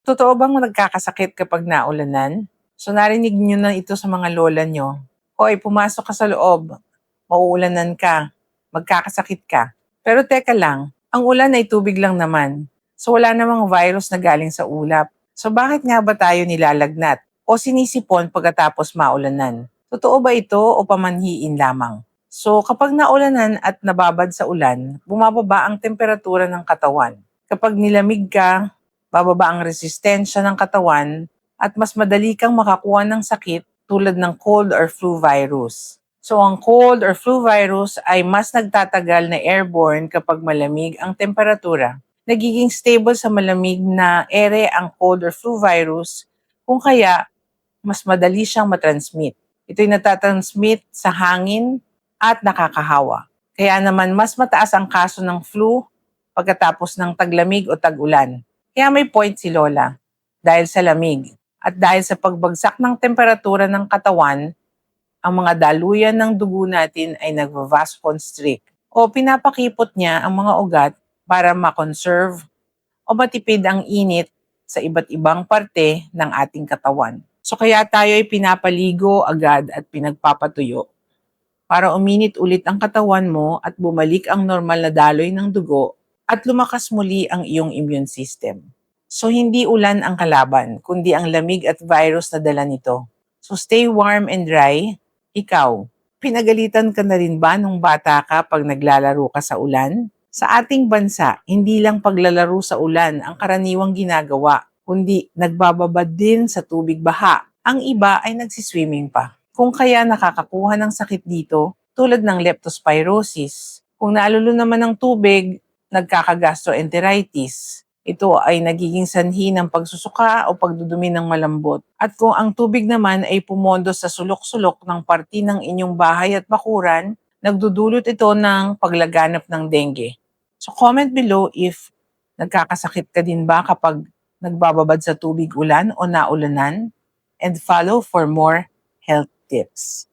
Totoo bang nagkakasakit kapag naulanan? So narinig niyo na ito sa mga lola niyo. Hoy, pumasok ka sa loob. Mauulanan ka. Magkakasakit ka. Pero teka lang, ang ulan ay tubig lang naman. So wala namang virus na galing sa ulap. So bakit nga ba tayo nilalagnat o sinisipon pagkatapos maulanan? Totoo ba ito o pamanhiin lamang? So kapag naulanan at nababad sa ulan, bumababa ang temperatura ng katawan. Kapag nilamig ka, bababa ang resistensya ng katawan at mas madali kang makakuha ng sakit tulad ng cold or flu virus. So ang cold or flu virus ay mas nagtatagal na airborne kapag malamig ang temperatura. Nagiging stable sa malamig na ere ang cold or flu virus kung kaya mas madali siyang matransmit. Ito'y natatransmit sa hangin at nakakahawa. Kaya naman mas mataas ang kaso ng flu pagkatapos ng taglamig o tag-ulan. Kaya may point si Lola. Dahil sa lamig at dahil sa pagbagsak ng temperatura ng katawan, ang mga daluyan ng dugo natin ay nagva-vasoconstrict o pinapakipot niya ang mga ugat para makonserve o matipid ang init sa iba't ibang parte ng ating katawan. So kaya tayo ay pinapaligo agad at pinagpapatuyo para uminit ulit ang katawan mo at bumalik ang normal na daloy ng dugo at lumakas muli ang iyong immune system. So hindi ulan ang kalaban, kundi ang lamig at virus na dala nito. So stay warm and dry. Ikaw, pinagalitan ka na rin ba nung bata ka pag naglalaro ka sa ulan? Sa ating bansa, hindi lang paglalaro sa ulan ang karaniwang ginagawa, kundi nagbababad din sa tubig baha. Ang iba ay nagsiswimming pa. Kung kaya nakakakuha ng sakit dito, tulad ng leptospirosis. Kung naalulun naman ng tubig, nagkakagastroenteritis. Ito ay nagiging sanhi ng pagsusuka o pagdudumi ng malambot. At kung ang tubig naman ay pumondo sa sulok-sulok ng parti ng inyong bahay at bakuran, nagdudulot ito ng paglaganap ng dengue. So comment below if nagkakasakit ka din ba kapag nagbababad sa tubig ulan o naulanan, and follow for more health tips.